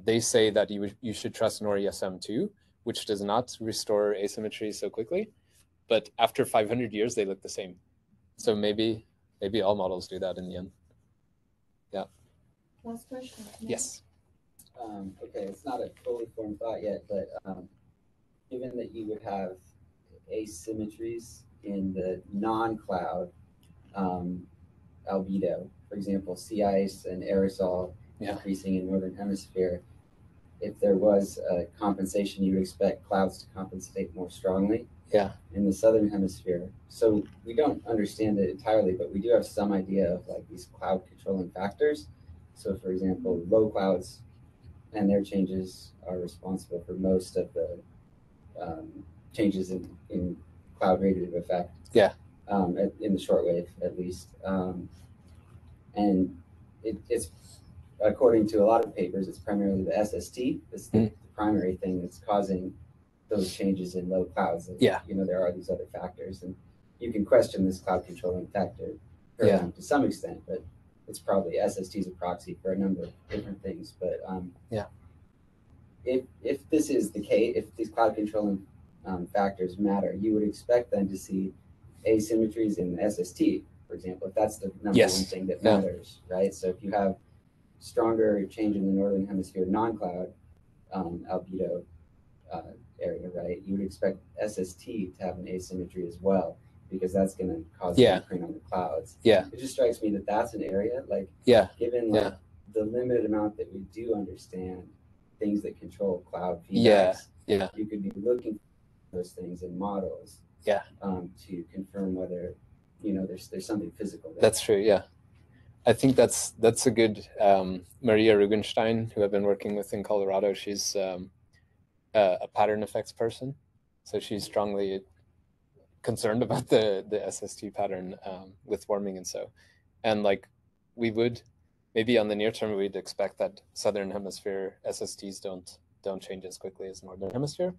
they say that you should trust NORESM2, which does not restore asymmetry so quickly. But after 500 years, they look the same. So maybe all models do that in the end. Yeah. Last question. Yes. Okay, it's not a fully formed thought yet, but given that you would have asymmetries in the non-cloud albedo, for example, sea ice and aerosol increasing in northern hemisphere, if there was a compensation, you would expect clouds to compensate more strongly in the southern hemisphere. So we don't understand it entirely, but we do have some idea of like these cloud controlling factors. So for example, low clouds and their changes are responsible for most of the changes in cloud radiative effect. Yeah. In the shortwave, at least. And it's, according to a lot of papers, it's primarily the SST. It's the primary thing that's causing those changes in low clouds. You know, there are these other factors, and you can question this cloud controlling factor to some extent, but it's probably SST is a proxy for a number of different things. But if this is the case, if these cloud controlling factors matter, you would expect then to see asymmetries in the SST, for example, if that's the number one thing that matters, right? So if you have stronger change in the northern hemisphere non-cloud albedo area, right, you would expect SST to have an asymmetry as well, because that's going to cause flickering on the clouds. It just strikes me that that's an area, like, given like the limited amount that we do understand things that control cloud feedbacks, you could be looking for those things in models to confirm whether, you know, there's something physical there. That's true, yeah. I think that's a good, Maria Rugenstein, who I've been working with in Colorado, she's a pattern effects person, so she's strongly concerned about the SST pattern with warming and so. And like we would maybe on the near term we'd expect that southern hemisphere SSTs don't change as quickly as northern hemisphere,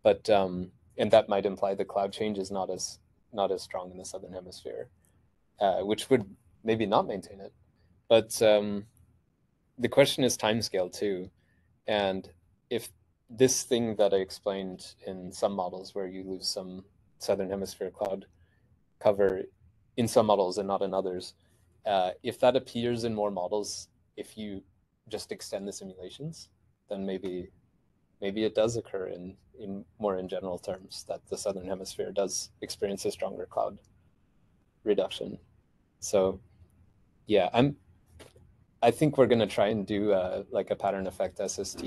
but and that might imply the cloud change is not as strong in the southern hemisphere, which would maybe not maintain it. But the question is timescale too, and if this thing that I explained in some models where you lose some southern hemisphere cloud cover in some models and not in others, if that appears in more models, if you just extend the simulations, then maybe it does occur in more in general terms that the southern hemisphere does experience a stronger cloud reduction. So yeah, I think we're going to try and do like a pattern effect SST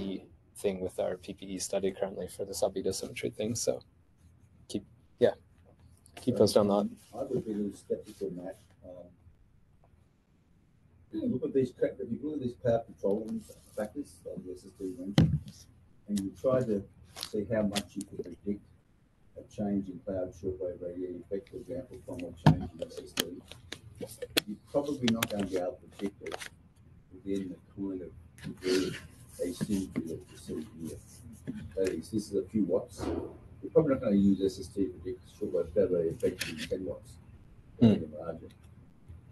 thing with our PPE study currently for this albedo symmetry thing. So keep posted on that. I would be a little skeptical on that. If you look at these cloud control factors of the SST range, and you try to see how much you could predict a change in cloud shortwave radiating effect, for example, from a change in SST, you're probably not going to be able to predict it within the kind of degree asymmetry that you see here. That is, this is a few watts. You're probably not going to use SST to predict shortwave cloud radiating effect in 10 watts. Larger.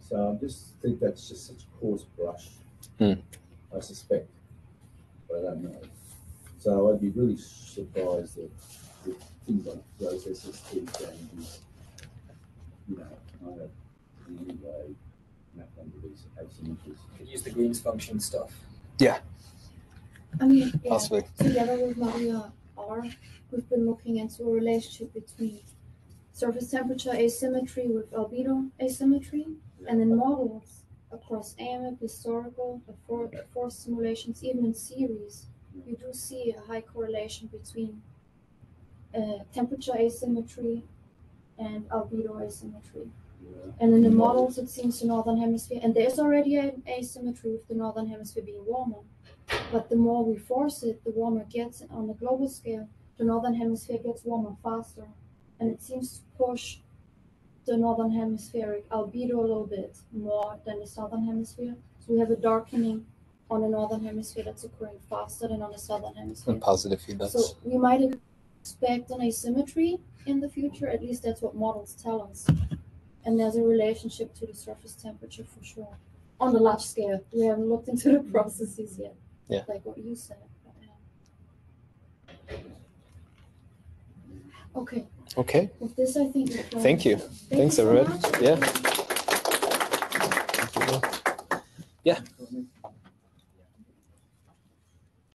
So I just think that's just such a coarse brush, I suspect, but I don't know. So I'd be really surprised that things like those SST changes, kind of in any way map onto these asymmetries. Could use the Green's function stuff. Yeah. I mean, yeah, possibly. Together with Maria R, we've been looking into a relationship between surface temperature asymmetry with albedo asymmetry, and in models across AMIP, historical, force simulations, even in series, you do see a high correlation between temperature asymmetry and albedo asymmetry. Yeah. And in the models, it seems the northern hemisphere, and there's already an asymmetry with the northern hemisphere being warmer. But the more we force it, the warmer it gets on the global scale. The northern hemisphere gets warmer faster, and it seems to push the northern hemispheric albedo a little bit more than the southern hemisphere. So we have a darkening on the northern hemisphere that's occurring faster than on the southern hemisphere. And positive feedback. So we might expect an asymmetry in the future. At least that's what models tell us. And there's a relationship to the surface temperature for sure. On the large scale, we haven't looked into the processes yet. Yeah. Like what you said. But, Okay. Okay. With this, I think. Thank you. Thanks, so everybody. much. Yeah. Thank you. Yeah.